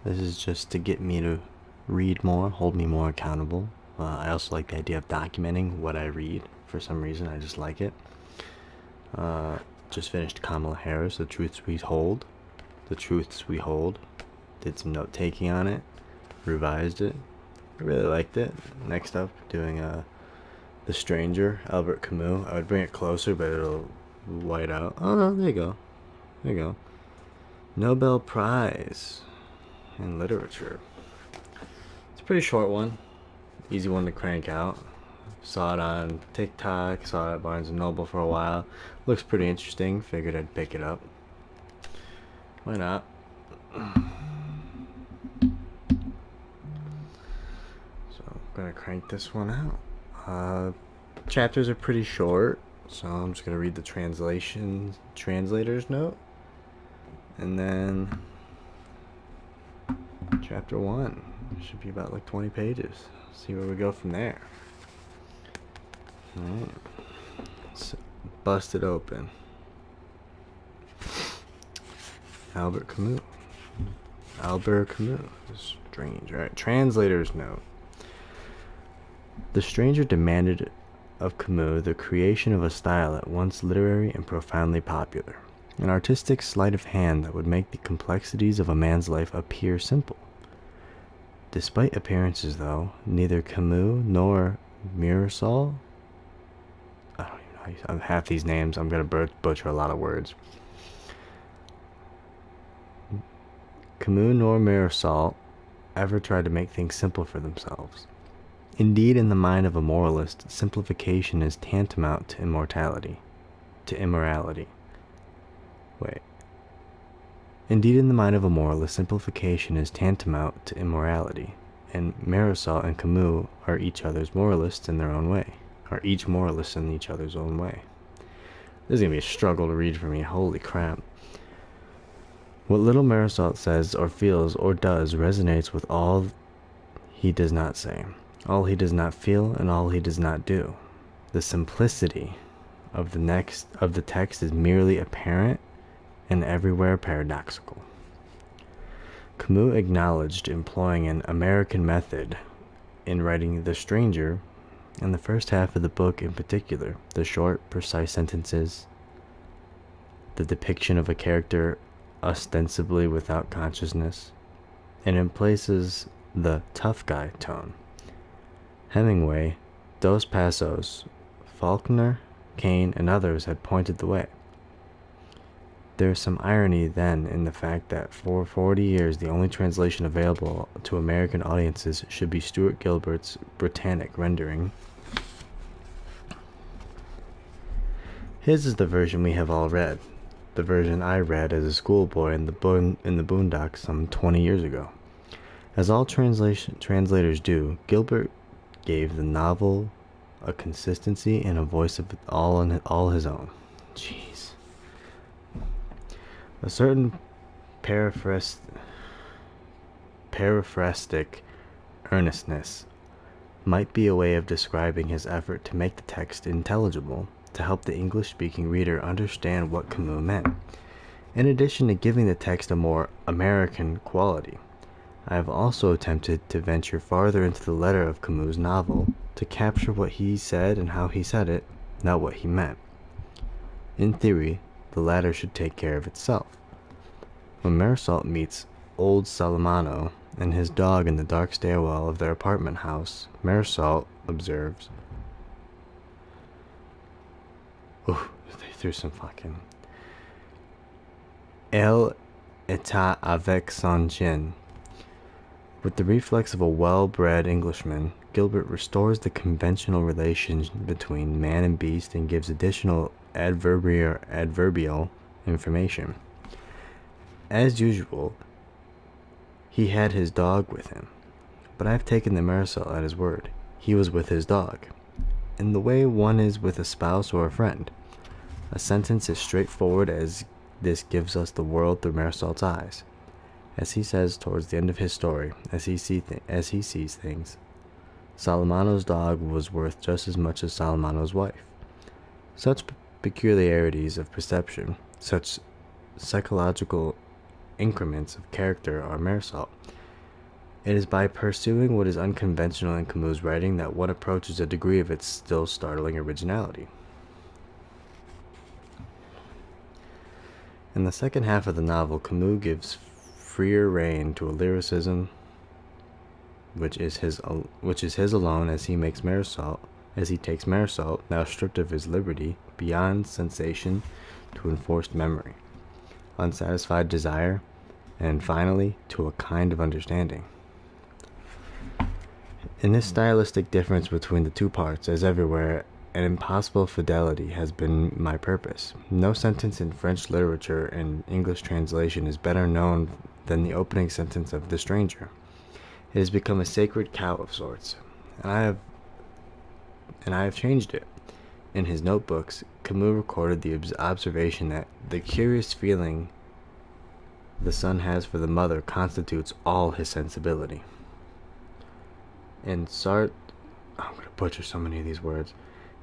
This is just to get me to read more, hold me more accountable. I also like the idea of documenting what I read. For some reason, I just like it. Uh, just finished Kamala Harris, The Truths We Hold. The Truths We Hold. Did some note taking on it. Revised it. I really liked it. Next up, doing The Stranger, Albert Camus. I would bring it closer, but it'll white out. Oh no, there you go. There you go. Nobel Prize in Literature. It's a pretty short one. Easy one to crank out. Saw it on TikTok, saw it at Barnes & Noble for a while. Looks pretty interesting. Figured I'd pick it up. Why not? So I'm gonna crank this one out. Chapters are pretty short, so I'm just gonna read the translator's note, and then chapter 1 should be about like 20 pages. See where we go from there. Alright, let's bust it open. Albert Camus. Strange. Alright, translator's note. The stranger demanded of Camus the creation of a style at once literary and profoundly popular, an artistic sleight of hand that would make the complexities of a man's life appear simple. Despite appearances, though, neither Camus nor Mirasol, I don't even know, half these names, I'm going to butcher a lot of words. Camus nor Mirasol ever tried to make things simple for themselves. Indeed, in the mind of a moralist, simplification is tantamount to immorality. Indeed, in the mind of a moralist, simplification is tantamount to immorality, and Marisol and Camus are each other's moralists in their own way. Are each moralists in each other's own way. This is going to be a struggle to read for me, holy crap. What little Marisol says or feels or does resonates with all he does not say, all he does not feel, and all he does not do. The simplicity of the text is merely apparent and everywhere paradoxical. Camus acknowledged employing an American method in writing The Stranger, and the first half of the book in particular, the short, precise sentences, the depiction of a character ostensibly without consciousness, and in places the tough guy tone. Hemingway, Dos Passos, Faulkner, Kane, and others had pointed the way. There is some irony then in the fact that for 40 years the only translation available to American audiences should be Stuart Gilbert's Britannic rendering. His is the version we have all read, the version I read as a schoolboy in the Boondocks some 20 years ago. As all translators do, Gilbert gave the novel a consistency and a voice of all his own. Jeez. A certain paraphrastic earnestness might be a way of describing his effort to make the text intelligible, to help the English-speaking reader understand what Camus meant, in addition to giving the text a more American quality. I have also attempted to venture farther into the letter of Camus' novel, to capture what he said and how he said it, not what he meant. In theory, the latter should take care of itself. When Marisol meets old Salamano and his dog in the dark stairwell of their apartment house, Marisol observes, ooh, they threw some fucking... Elle était avec son chien. With the reflex of a well-bred Englishman, Gilbert restores the conventional relation between man and beast and gives additional adverbial information. As usual, he had his dog with him, but I have taken the Marisol at his word. He was with his dog, in the way one is with a spouse or a friend. A sentence as straightforward as this gives us the world through Marisol's eyes. As he says towards the end of his story, as he sees things, Salamano's dog was worth just as much as Salamano's wife. Such peculiarities of perception, such psychological increments of character are Marisol, It is by pursuing what is unconventional in Camus' writing that one approaches a degree of its still startling originality. In the second half of the novel, Camus gives freer rein to a lyricism which is his alone, as he takes Marisol, now stripped of his liberty, beyond sensation to enforced memory, unsatisfied desire, and finally to a kind of understanding. In this stylistic difference between the two parts, as everywhere, an impossible fidelity has been my purpose. No sentence in French literature in English translation is better known than the opening sentence of The Stranger. It has become a sacred cow of sorts, and I have changed it. In his notebooks, Camus recorded the observation that the curious feeling the son has for the mother constitutes all his sensibility. In I'm going to butcher so many of these words.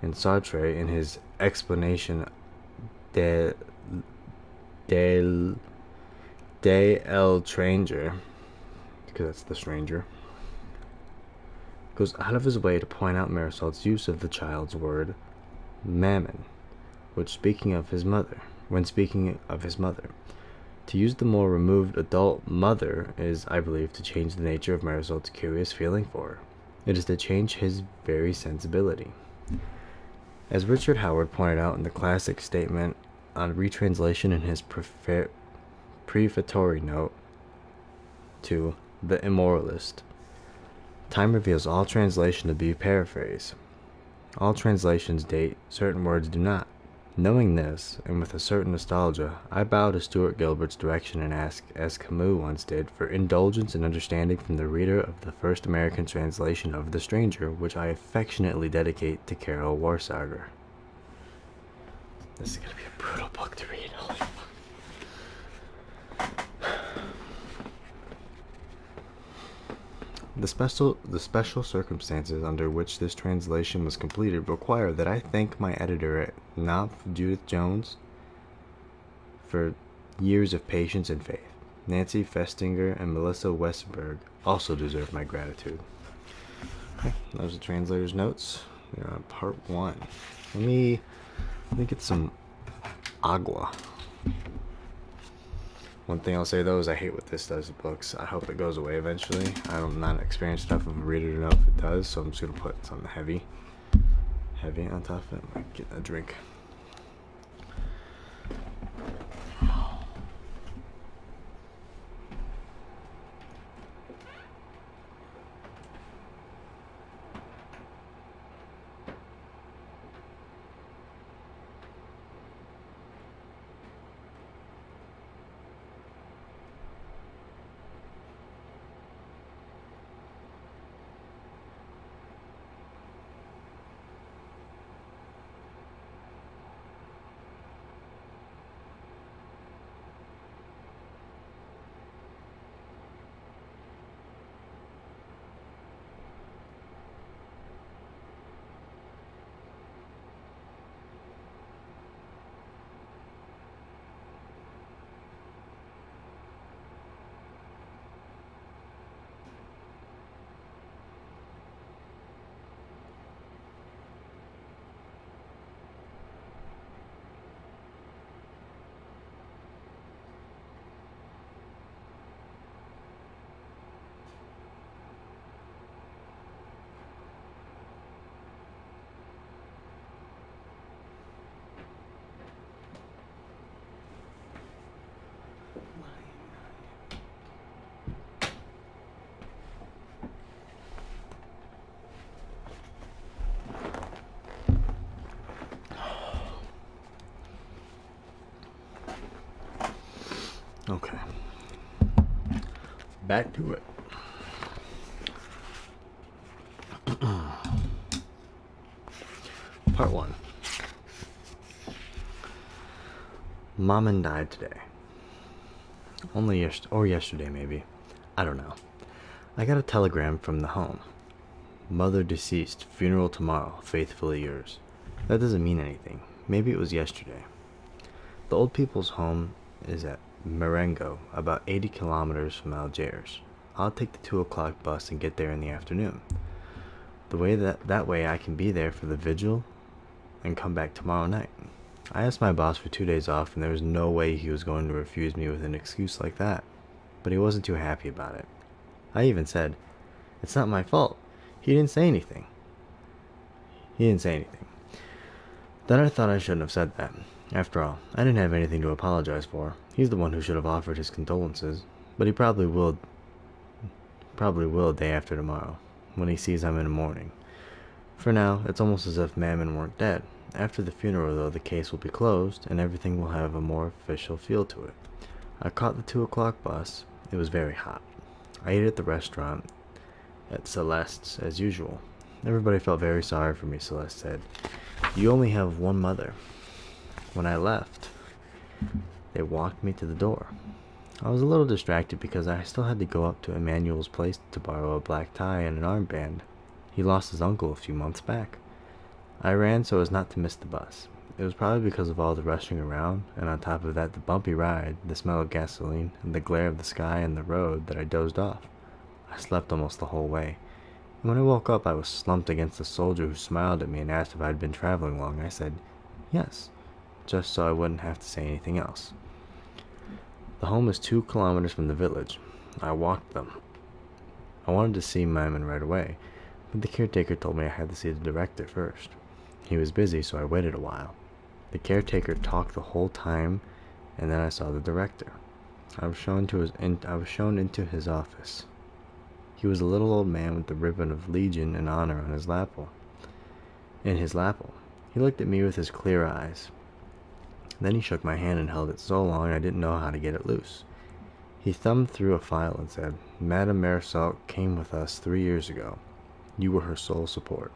In Sartre, in his explanation de El Stranger, because that's The Stranger, goes out of his way to point out Marisol's use of the child's word mammon, when speaking of his mother. To use the more removed adult mother is, I believe, to change the nature of Marisol's curious feeling for her. It is to change his very sensibility. As Richard Howard pointed out in the classic statement on retranslation in his prefatory note to The Immoralist, time reveals all translation to be paraphrase. All translations date, certain words do not. Knowing this, and with a certain nostalgia, I bow to Stuart Gilbert's direction and ask, as Camus once did, for indulgence and understanding from the reader of the first American translation of The Stranger, which I affectionately dedicate to Carol Warsager. This is going to be a brutal book to read. Holy fuck. The special circumstances under which this translation was completed require that I thank my editor at Knopf, Judith Jones, for years of patience and faith. Nancy Festinger and Melissa Westenberg also deserve my gratitude. Okay, those are the translator's notes. They're on part 1. Let me get some agua. One thing I'll say though is I hate what this does to books. I hope it goes away eventually. I'm not experienced enough of a reader to know if it does, so I'm just gonna put something heavy on top of it. I'm gonna get a drink. Okay. Back to it. Part 1. Maman died today. Yesterday maybe. I don't know. I got a telegram from the home. Mother deceased, funeral tomorrow, faithfully yours. That doesn't mean anything. Maybe it was yesterday. The old people's home is at Marengo, about 80 kilometers from Algiers. I'll take the 2 o'clock bus and get there in the afternoon. That way I can be there for the vigil and come back tomorrow night. I asked my boss for 2 days off, and there was no way he was going to refuse me with an excuse like that. But he wasn't too happy about it. I even said, "It's not my fault. He didn't say anything." Then I thought I shouldn't have said that. After all, I didn't have anything to apologize for. He's the one who should have offered his condolences. But he probably will day after tomorrow, when he sees I'm in the morning. For now, it's almost as if Mammon weren't dead. After the funeral, though, the case will be closed, and everything will have a more official feel to it. I caught the 2 o'clock bus. It was very hot. I ate at the restaurant at Celeste's as usual. Everybody felt very sorry for me, Celeste said. "You only have one mother." When I left, they walked me to the door. I was a little distracted because I still had to go up to Emmanuel's place to borrow a black tie and an armband. He lost his uncle a few months back. I ran so as not to miss the bus. It was probably because of all the rushing around, and on top of that the bumpy ride, the smell of gasoline, and the glare of the sky and the road, that I dozed off. I slept almost the whole way. And when I woke up, I was slumped against a soldier who smiled at me and asked if I'd been traveling long. I said, "Yes," just so I wouldn't have to say anything else. The home is 2 kilometers from the village. I walked them. I wanted to see Mammon right away, but the caretaker told me I had to see the director first. He was busy, so I waited a while. The caretaker talked the whole time, and then I saw the director. I was shown into his office. He was a little old man with the ribbon of Legion and Honor on his lapel. In his lapel. He looked at me with his clear eyes. Then he shook my hand and held it so long I didn't know how to get it loose. He thumbed through a file and said, "Madame Marisol came with us 3 years ago. You were her sole support."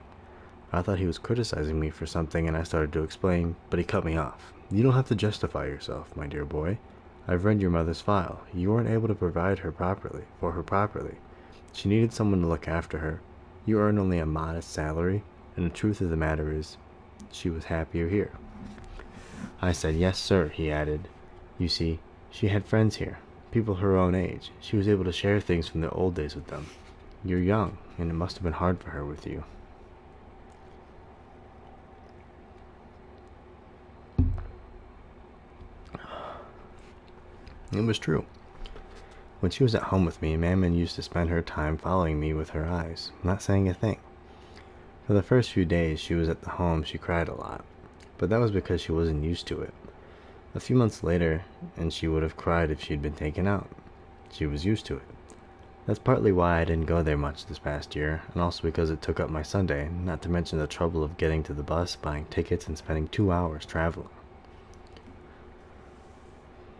I thought he was criticizing me for something, and I started to explain, but he cut me off. "You don't have to justify yourself, my dear boy. I've read your mother's file. You weren't able to provide for her properly. She needed someone to look after her. You earn only a modest salary, and the truth of the matter is, she was happier here." I said, "Yes, sir," he added. "You see, she had friends here, people her own age. She was able to share things from the old days with them. You're young, and it must have been hard for her with you." It was true. When she was at home with me, Mammon used to spend her time following me with her eyes, not saying a thing. For the first few days she was at the home, she cried a lot, but that was because she wasn't used to it. A few months later, and she would have cried if she'd been taken out. She was used to it. That's partly why I didn't go there much this past year, and also because it took up my Sunday, not to mention the trouble of getting to the bus, buying tickets, and spending 2 hours traveling.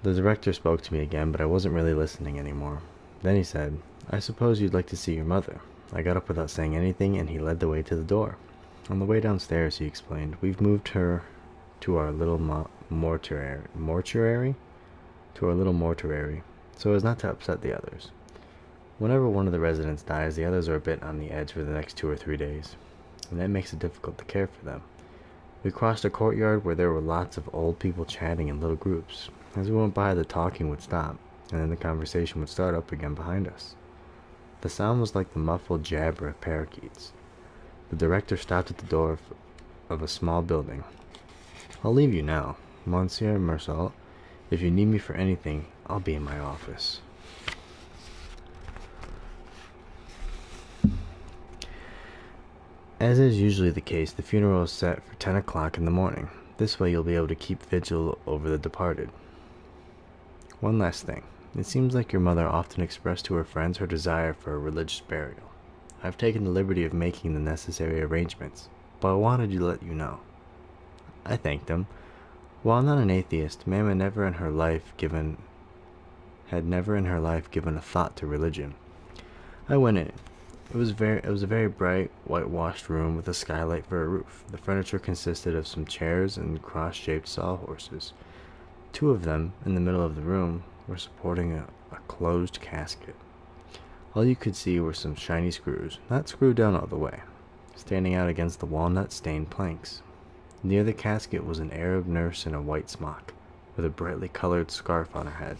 The director spoke to me again, but I wasn't really listening anymore. Then he said, "I suppose you'd like to see your mother." I got up without saying anything, and he led the way to the door. On the way downstairs, he explained, "We've moved her to our little mortuary, so as not to upset the others. Whenever one of the residents dies, the others are a bit on the edge for the next 2 or 3 days, and that makes it difficult to care for them." We crossed a courtyard where there were lots of old people chatting in little groups. As we went by, the talking would stop, and then the conversation would start up again behind us. The sound was like the muffled jabber of parakeets. The director stopped at the door of a small building. "I'll leave you now, Monsieur Marisol. If you need me for anything, I'll be in my office." As is usually the case, the funeral is set for 10 o'clock in the morning. This way you'll be able to keep vigil over the departed. One last thing. It seems like your mother often expressed to her friends her desire for a religious burial. I've taken the liberty of making the necessary arrangements, but I wanted to let you know. I thanked him. While not an atheist, Mama had never in her life given a thought to religion. I went in. It was a very bright, whitewashed room with a skylight for a roof. The furniture consisted of some chairs and cross-shaped sawhorses. 2 of them, in the middle of the room, were supporting a closed casket. All you could see were some shiny screws, not screwed down all the way, standing out against the walnut-stained planks. Near the casket was an Arab nurse in a white smock, with a brightly colored scarf on her head.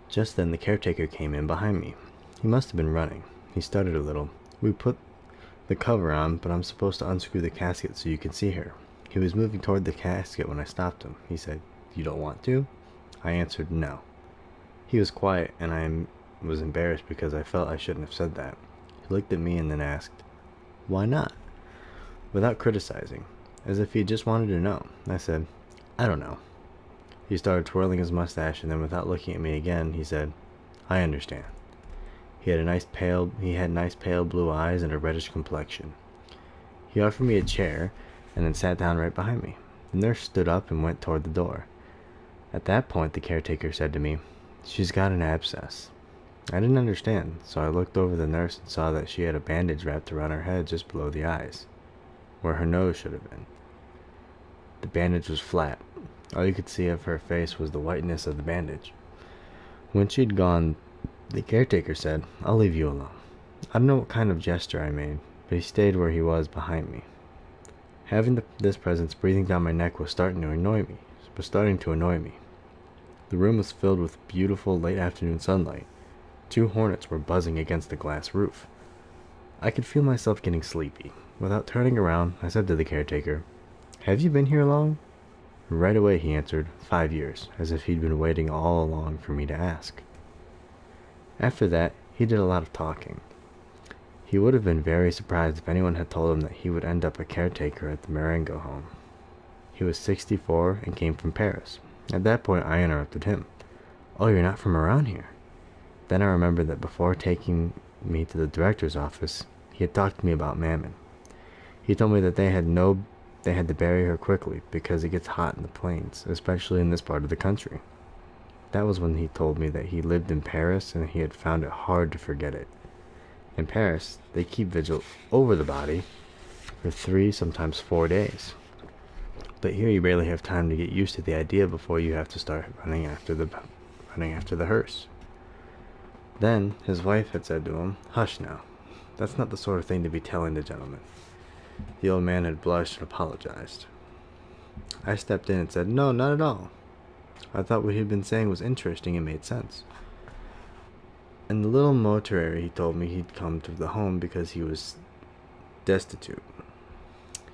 Just then the caretaker came in behind me. He must have been running. He stuttered a little. We put the cover on, but I'm supposed to unscrew the casket so you can see her. He was moving toward the casket when I stopped him. He said, "You don't want to?" I answered, "No." He was quiet, and I was embarrassed because I felt I shouldn't have said that. He looked at me and then asked, "Why not?" Without criticizing, as if he just wanted to know. I said, "I don't know." He started twirling his mustache, and then without looking at me again, he said, "I understand." He had nice pale blue eyes and a reddish complexion. He offered me a chair and then sat down right behind me. The nurse stood up and went toward the door. At that point, the caretaker said to me, "She's got an abscess." I didn't understand, so I looked over the nurse and saw that she had a bandage wrapped around her head just below the eyes, where her nose should have been. The bandage was flat. All you could see of her face was the whiteness of the bandage. When she'd gone, the caretaker said, "I'll leave you alone." I don't know what kind of gesture I made, but he stayed where he was behind me. Having this presence breathing down my neck was starting to annoy me. The room was filled with beautiful late afternoon sunlight. 2 hornets were buzzing against the glass roof. I could feel myself getting sleepy. Without turning around, I said to the caretaker, "Have you been here long?" Right away he answered, 5 years, as if he'd been waiting all along for me to ask. After that, he did a lot of talking. He would have been very surprised if anyone had told him that he would end up a caretaker at the Marengo home. He was 64 and came from Paris. At that point, I interrupted him. "Oh, you're not from around here?" Then I remembered that before taking me to the director's office, he had talked to me about Mammon. He told me that they had to bury her quickly because it gets hot in the plains, especially in this part of the country. That was when he told me that he lived in Paris and he had found it hard to forget it. In Paris, they keep vigil over the body for 3, sometimes 4 days. But here you barely have time to get used to the idea before you have to start running after the hearse. Then his wife had said to him, "Hush now. That's not the sort of thing to be telling the gentleman." The old man had blushed and apologized. I stepped in and said, "No, not at all. I thought what he'd been saying was interesting and made sense." In the little mortuary, he told me he'd come to the home because he was destitute.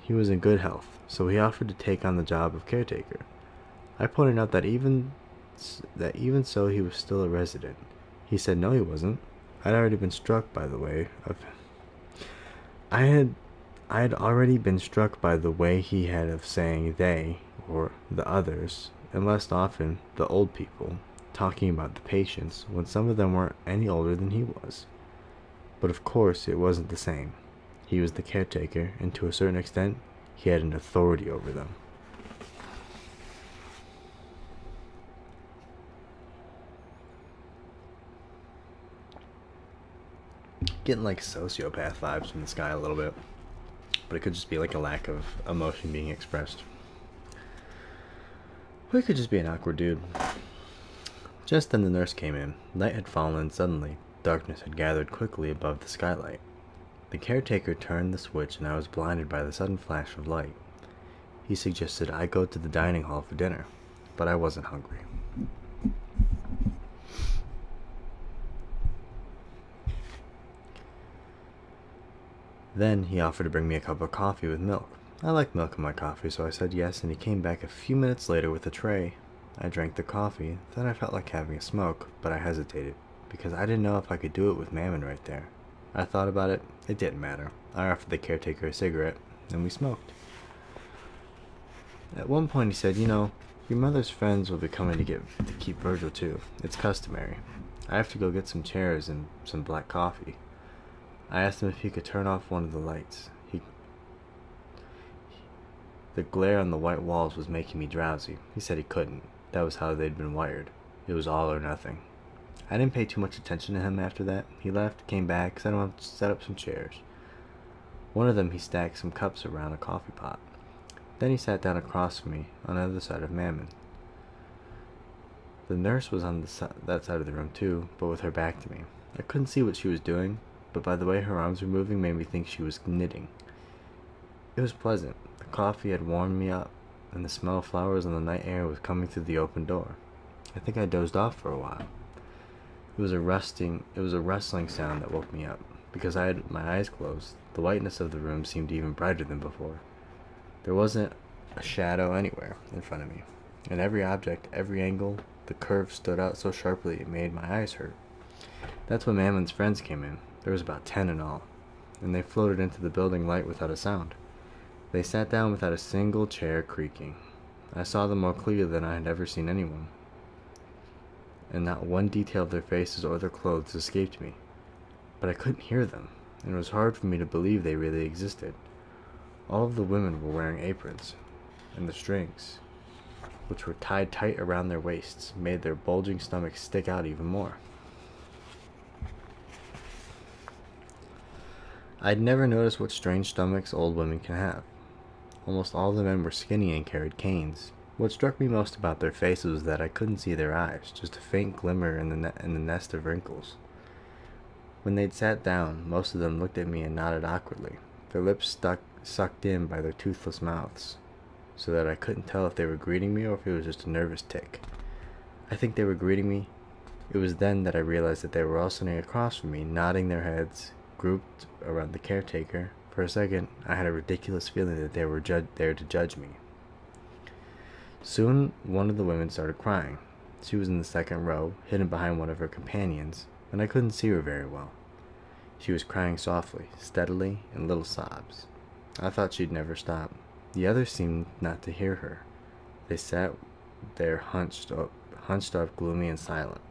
He was in good health, so he offered to take on the job of caretaker. I pointed out that even so he was still a resident. He said no, he wasn't. I'd already been struck by the way of I had already been struck by the way he had of saying they, or the others, and less often the old people, talking about the patients when some of them weren't any older than he was. But of course it wasn't the same. He was the caretaker, and to a certain extent, he had an authority over them. Getting like sociopath vibes from this guy a little bit, but it could just be like a lack of emotion being expressed. Or it could just be an awkward dude. Just then the nurse came in. Night had fallen and suddenly darkness had gathered quickly above the skylight. The caretaker turned the switch and I was blinded by the sudden flash of light. He suggested I go to the dining hall for dinner, but I wasn't hungry. Then he offered to bring me a cup of coffee with milk. I like milk in my coffee, so I said yes, and he came back a few minutes later with a tray. I drank the coffee, then I felt like having a smoke, but I hesitated, because I didn't know if I could do it with Mammon right there. I thought about it. It didn't matter. I offered the caretaker a cigarette, and we smoked. At one point he said, "You know, your mother's friends will be coming to keep Virgil too. It's customary. I have to go get some chairs and some black coffee." I asked him if he could turn off one of the lights. The glare on the white walls was making me drowsy. He said he couldn't. That was how they'd been wired. It was all or nothing. I didn't pay too much attention to him after that. He left, came back, set up some chairs. One of them he stacked some cups around a coffee pot. Then he sat down across from me on the other side of Mammon. The nurse was on that side of the room too, but with her back to me. I couldn't see what she was doing, but by the way her arms were moving made me think she was knitting. It was pleasant. The coffee had warmed me up, and the smell of flowers in the night air was coming through the open door. I think I dozed off for a while. It was a rustling sound that woke me up. Because I had my eyes closed, the whiteness of the room seemed even brighter than before. There wasn't a shadow anywhere in front of me. And every object, every angle, the curve stood out so sharply it made my eyes hurt. That's when Mammon's friends came in. There was about 10 in all. And they floated into the building light without a sound. They sat down without a single chair creaking. I saw them more clearly than I had ever seen anyone. And not one detail of their faces or their clothes escaped me. But I couldn't hear them, and it was hard for me to believe they really existed. All of the women were wearing aprons, and the strings, which were tied tight around their waists, made their bulging stomachs stick out even more. I'd never noticed what strange stomachs old women can have. Almost all the men were skinny and carried canes. What struck me most about their faces was that I couldn't see their eyes, just a faint glimmer in the nest of wrinkles. When they'd sat down, most of them looked at me and nodded awkwardly, their lips sucked in by their toothless mouths, so that I couldn't tell if they were greeting me or if it was just a nervous tic. I think they were greeting me. It was then that I realized that they were all sitting across from me, nodding their heads, grouped around the caretaker. For a second, I had a ridiculous feeling that they were there to judge me. Soon, one of the women started crying. She was in the second row, hidden behind one of her companions, and I couldn't see her very well. She was crying softly, steadily, in little sobs. I thought she'd never stop. The others seemed not to hear her. They sat there hunched up, gloomy and silent.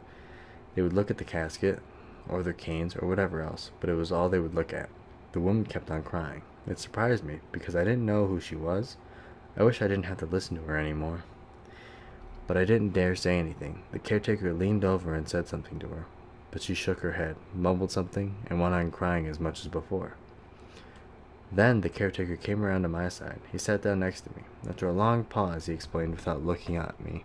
They would look at the casket, or their canes, or whatever else, but it was all they would look at. The woman kept on crying. It surprised me, because I didn't know who she was. I wish I didn't have to listen to her anymore. But I didn't dare say anything. The caretaker leaned over and said something to her, but she shook her head, mumbled something, and went on crying as much as before. Then the caretaker came around to my side. He sat down next to me. After a long pause, he explained without looking at me,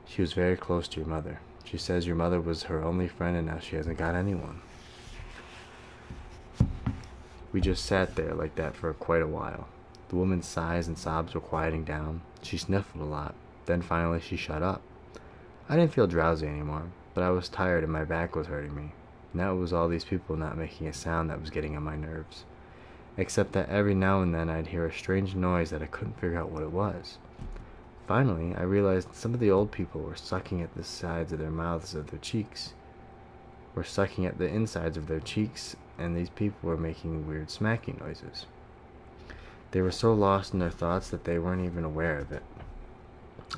"She was very close to your mother. She says your mother was her only friend and now she hasn't got anyone." We just sat there like that for quite a while. The woman's sighs and sobs were quieting down. She sniffled a lot. Then finally she shut up. I didn't feel drowsy anymore, but I was tired and my back was hurting me. Now it was all these people not making a sound that was getting on my nerves. Except that every now and then I'd hear a strange noise that I couldn't figure out what it was. Finally, I realized some of the old people were sucking at the sides of their mouths of their cheeks. Were sucking at the insides of their cheeks, and these people were making weird smacking noises. They were so lost in their thoughts that they weren't even aware of it.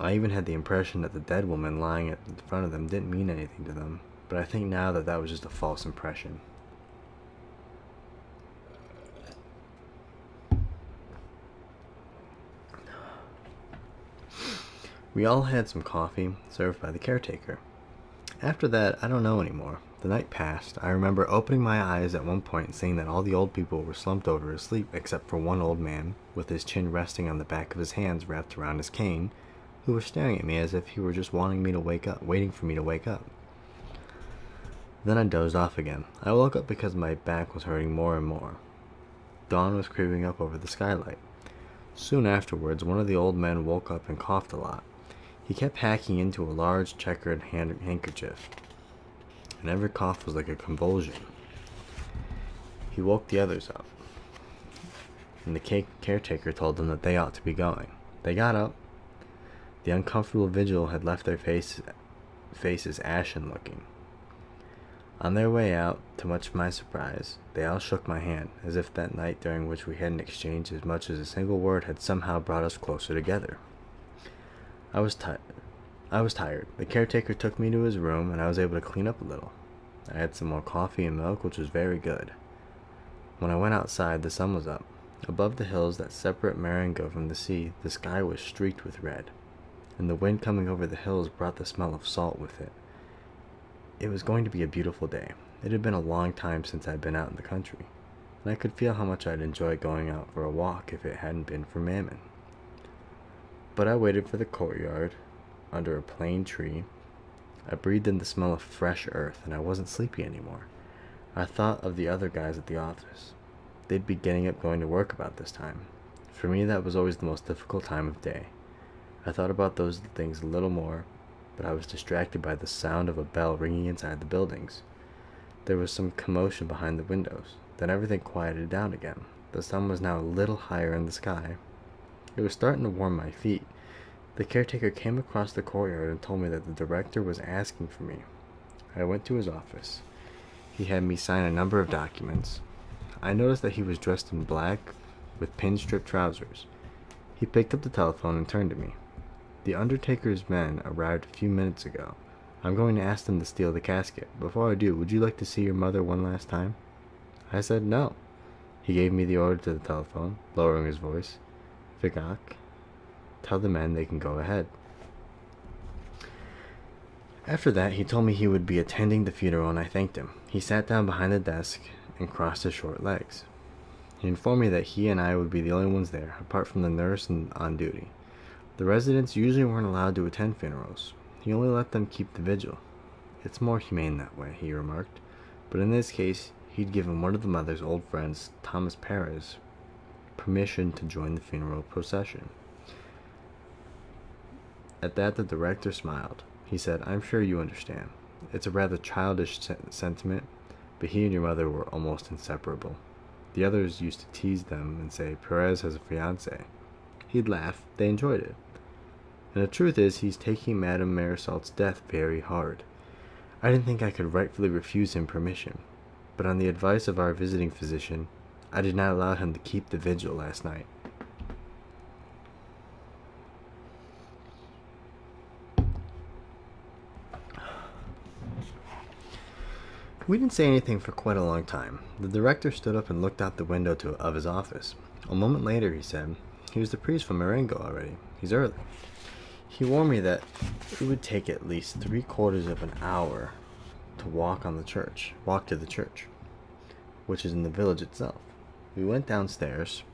I even had the impression that the dead woman lying in front of them didn't mean anything to them, but I think now that that was just a false impression. We all had some coffee, served by the caretaker. After that, I don't know anymore. The night passed. I remember opening my eyes at one point and seeing that all the old people were slumped over asleep except for one old man, with his chin resting on the back of his hands wrapped around his cane, who was staring at me as if he were just waiting for me to wake up. Then I dozed off again. I woke up because my back was hurting more and more. Dawn was creeping up over the skylight. Soon afterwards, one of the old men woke up and coughed a lot. He kept hacking into a large checkered handkerchief, and every cough was like a convulsion. He woke the others up, and the caretaker told them that they ought to be going. They got up. The uncomfortable vigil had left their faces ashen-looking. On their way out, to much of my surprise, they all shook my hand, as if that night during which we hadn't exchanged as much as a single word had somehow brought us closer together. I was tired. The caretaker took me to his room, and I was able to clean up a little. I had some more coffee and milk, which was very good. When I went outside, the sun was up. Above the hills that separate Marengo from the sea, the sky was streaked with red, and the wind coming over the hills brought the smell of salt with it. It was going to be a beautiful day. It had been a long time since I'd been out in the country, and I could feel how much I'd enjoy going out for a walk if it hadn't been for Mammon. But I waited for the courtyard, under a plane tree. I breathed in the smell of fresh earth, and I wasn't sleepy anymore. I thought of the other guys at the office. They'd be getting up going to work about this time. For me, that was always the most difficult time of day. I thought about those things a little more, but I was distracted by the sound of a bell ringing inside the buildings. There was some commotion behind the windows. Then everything quieted down again. The sun was now a little higher in the sky. It was starting to warm my feet. The caretaker came across the courtyard and told me that the director was asking for me. I went to his office. He had me sign a number of documents. I noticed that he was dressed in black with pin-striped trousers. He picked up the telephone and turned to me. "The undertaker's men arrived a few minutes ago. I'm going to ask them to steal the casket. Before I do, would you like to see your mother one last time?" I said no. He gave me the order to the telephone, lowering his voice. "Vigak, tell the men they can go ahead." After that, he told me he would be attending the funeral, and I thanked him. He sat down behind the desk and crossed his short legs. He informed me that he and I would be the only ones there, apart from the nurse and on duty. The residents usually weren't allowed to attend funerals. He only let them keep the vigil. "It's more humane that way," he remarked. But in this case, he'd given one of the mother's old friends, Thomas Perez, permission to join the funeral procession. At that, the director smiled. He said, "I'm sure you understand. It's a rather childish sentiment, but he and your mother were almost inseparable. The others used to tease them and say, 'Perez has a fiancée.' He'd laugh. They enjoyed it. And the truth is, he's taking Madame Marisalt's death very hard. I didn't think I could rightfully refuse him permission, but on the advice of our visiting physician, I did not allow him to keep the vigil last night." We didn't say anything for quite a long time. The director stood up and looked out the window of his office. A moment later, he said, "He was the priest from Marengo already. He's early." He warned me that it would take at least 3/4 of an hour to walk to the church, which is in the village itself. We went downstairs.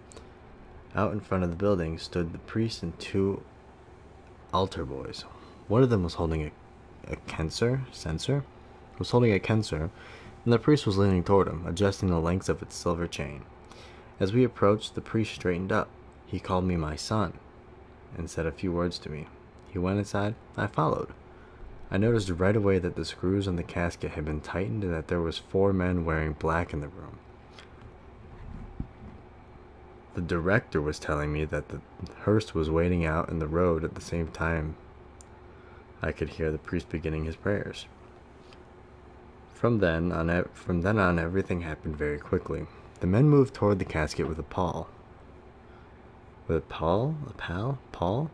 Out in front of the building stood the priest and 2 altar boys. One of them was holding a censer, and the priest was leaning toward him, adjusting the lengths of its silver chain. As we approached, the priest straightened up. He called me my son and said a few words to me. He went inside. I followed. I noticed right away that the screws on the casket had been tightened and that there was 4 men wearing black in the room. The director was telling me that the hearse was waiting out in the road at the same time. I could hear the priest beginning his prayers. From then on, everything happened very quickly. The men moved toward the casket with a pall. Paul?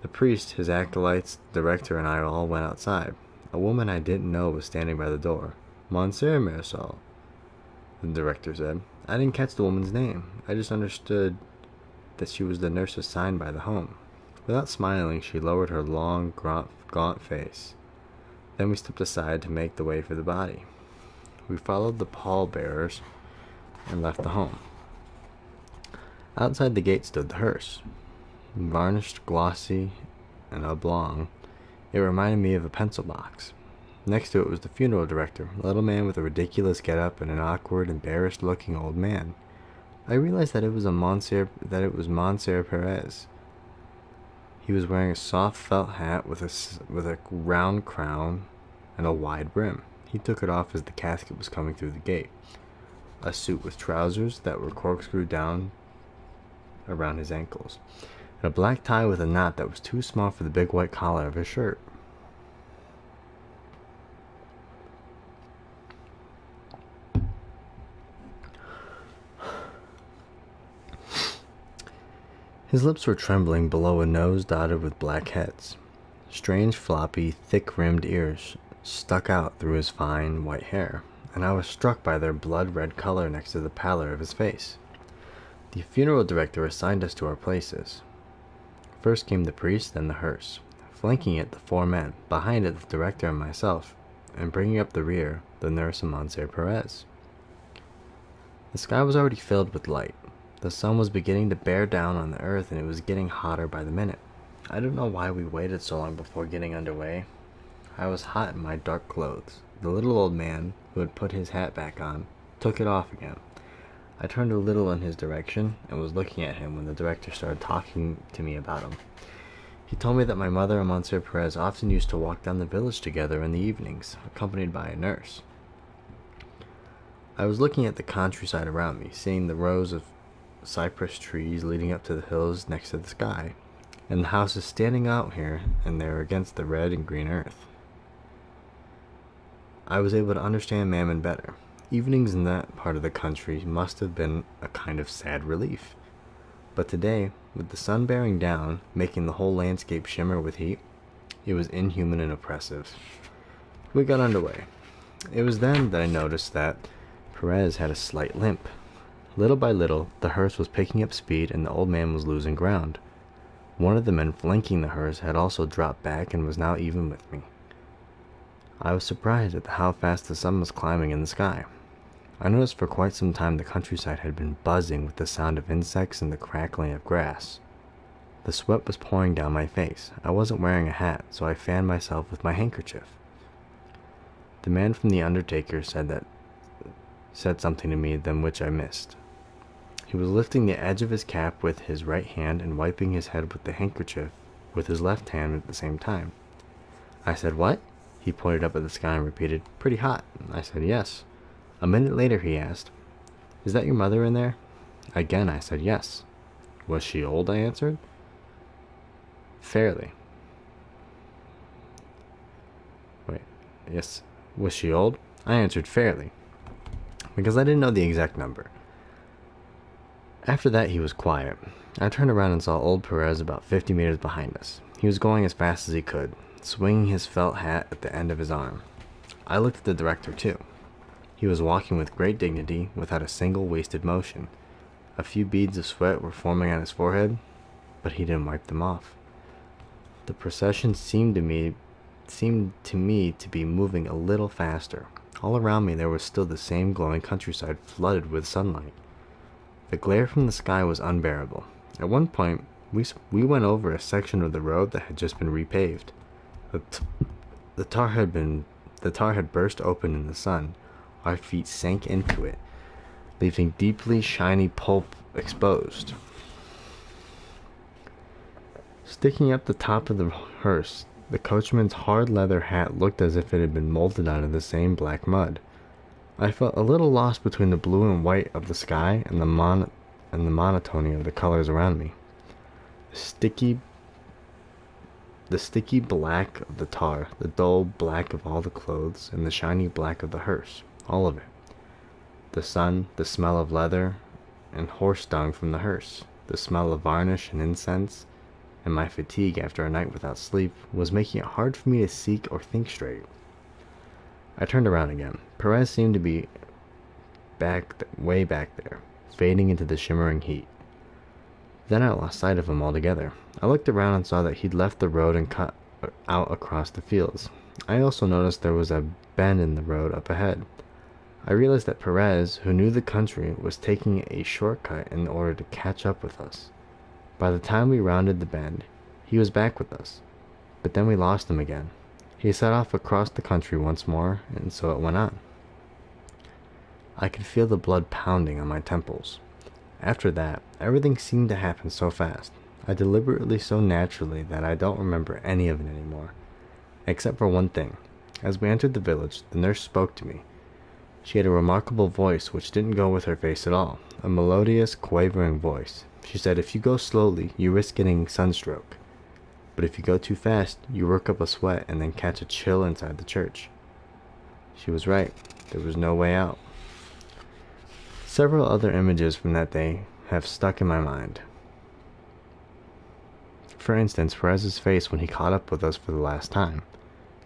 The priest, his acolytes, the director, and I all went outside. A woman I didn't know was standing by the door. "Monsieur Marisol," the director said. I didn't catch the woman's name. I just understood that she was the nurse assigned by the home. Without smiling, she lowered her long, gaunt face. Then we stepped aside to make the way for the body. We followed the pallbearers and left the home. Outside the gate stood the hearse. Varnished, glossy, and oblong, it reminded me of a pencil box. Next to it was the funeral director, a little man with a ridiculous get-up and an awkward, embarrassed-looking old man. I realized that it was Monsieur Perez. He was wearing a soft felt hat with a round crown and a wide brim. He took it off as the casket was coming through the gate. A suit with trousers that were corkscrewed down around his ankles, and a black tie with a knot that was too small for the big white collar of his shirt. His lips were trembling below a nose dotted with black heads. Strange, floppy, thick-rimmed ears stuck out through his fine, white hair, and I was struck by their blood-red color next to the pallor of his face. The funeral director assigned us to our places. First came the priest, then the hearse. Flanking it, the 4 men. Behind it, the director and myself, and bringing up the rear, the nurse and Monsieur Perez. The sky was already filled with light. The sun was beginning to bear down on the earth, and it was getting hotter by the minute. I don't know why we waited so long before getting underway. I was hot in my dark clothes. The little old man, who had put his hat back on, took it off again. I turned a little in his direction and was looking at him when the director started talking to me about him. He told me that my mother and Monsieur Perez often used to walk down the village together in the evenings, accompanied by a nurse. I was looking at the countryside around me, seeing the rows of cypress trees leading up to the hills next to the sky, and the houses standing out here and there against the red and green earth. I was able to understand Mammon better. Evenings in that part of the country must have been a kind of sad relief. But today, with the sun bearing down, making the whole landscape shimmer with heat, it was inhuman and oppressive. We got underway. It was then that I noticed that Perez had a slight limp. Little by little, the hearse was picking up speed and the old man was losing ground. One of the men flanking the hearse had also dropped back and was now even with me. I was surprised at how fast the sun was climbing in the sky. I noticed for quite some time the countryside had been buzzing with the sound of insects and the crackling of grass. The sweat was pouring down my face. I wasn't wearing a hat, so I fanned myself with my handkerchief. The man from the undertaker said something to me then which I missed. He was lifting the edge of his cap with his right hand and wiping his head with the handkerchief with his left hand at the same time. I said, "What?" He pointed up at the sky and repeated, "Pretty hot." I said, "Yes." A minute later he asked, "Is that your mother in there?" Again I said, "Yes." "Was she old?" I answered. "Fairly." Yes. Was she old? I answered, "Fairly," because I didn't know the exact number. After that he was quiet. I turned around and saw old Perez about 50 meters behind us. He was going as fast as he could, swinging his felt hat at the end of his arm. I looked at the director too. He was walking with great dignity, without a single wasted motion. A few beads of sweat were forming on his forehead, but he didn't wipe them off. The procession seemed to me to be moving a little faster. All around me there was still the same glowing countryside flooded with sunlight. The glare from the sky was unbearable. At one point, we went over a section of the road that had just been repaved. The tar had burst open in the sun. Our feet sank into it, leaving deeply shiny pulp exposed. Sticking up the top of the hearse, the coachman's hard leather hat looked as if it had been molded out of the same black mud. I felt a little lost between the blue and white of the sky and the monotony of the colors around me. The sticky black of the tar, the dull black of all the clothes, and the shiny black of the hearse, all of it. The sun, the smell of leather and horse dung from the hearse, the smell of varnish and incense, and my fatigue after a night without sleep was making it hard for me to seek or think straight. I turned around again. Perez seemed to be way back there, fading into the shimmering heat. Then I lost sight of him altogether. I looked around and saw that he'd left the road and cut out across the fields. I also noticed there was a bend in the road up ahead. I realized that Perez, who knew the country, was taking a shortcut in order to catch up with us. By the time we rounded the bend, he was back with us, but then we lost him again. He set off across the country once more, and so it went on. I could feel the blood pounding on my temples. After that, everything seemed to happen so fast. I deliberately so naturally that I don't remember any of it anymore, except for one thing. As we entered the village, the nurse spoke to me. She had a remarkable voice which didn't go with her face at all, a melodious, quavering voice. She said, "If you go slowly, you risk getting sunstroke. But if you go too fast, you work up a sweat and then catch a chill inside the church." She was right. There was no way out. Several other images from that day have stuck in my mind. For instance, Perez's face when he caught up with us for the last time,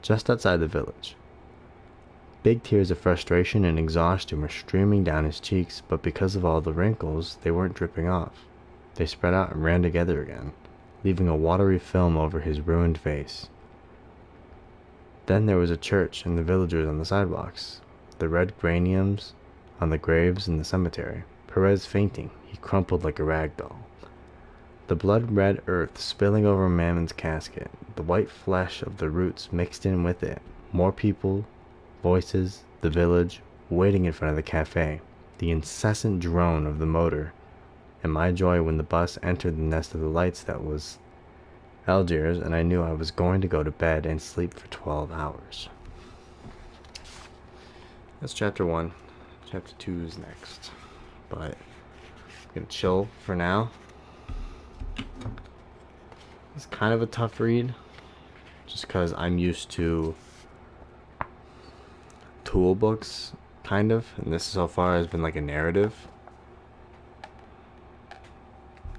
just outside the village. Big tears of frustration and exhaustion were streaming down his cheeks, but because of all the wrinkles, they weren't dripping off. They spread out and ran together again, leaving a watery film over his ruined face. Then there was a church and the villagers on the sidewalks, the red geraniums on the graves in the cemetery. Perez fainting, he crumpled like a rag doll. The blood-red earth spilling over Mammon's casket, the white flesh of the roots mixed in with it, more people, voices, the village, waiting in front of the cafe, the incessant drone of the motor, and my joy when the bus entered the nest of the lights that was Algiers, and I knew I was going to go to bed and sleep for 12 hours. That's chapter 1. Chapter 2 is next. But I'm going to chill for now. It's kind of a tough read, just because I'm used to tool books, kind of, and this so far has been like a narrative.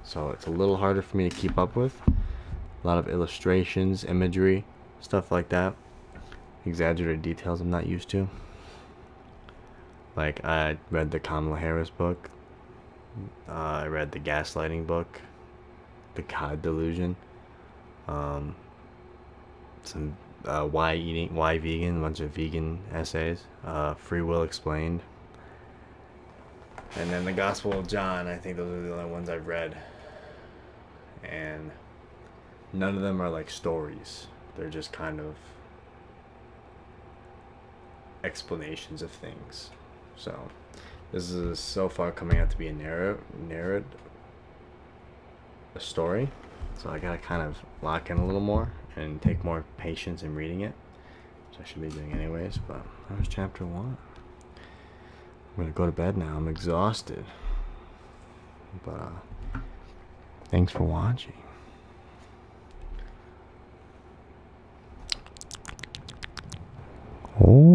So it's a little harder for me to keep up with. A lot of illustrations, imagery, stuff like that. Exaggerated details I'm not used to. Like, I read the Kamala Harris book. I read the Gaslighting book. The God Delusion. Some why vegan, a bunch of vegan essays. Free Will Explained. And then the Gospel of John. I think those are the only ones I've read. And none of them are like stories. They're just kind of explanations of things. So this is so far coming out to be a story. So I gotta kind of lock in a little more and take more patience in reading it, which I should be doing anyways. But that was chapter 1. I'm gonna go to bed now. I'm exhausted. But thanks for watching. Oh.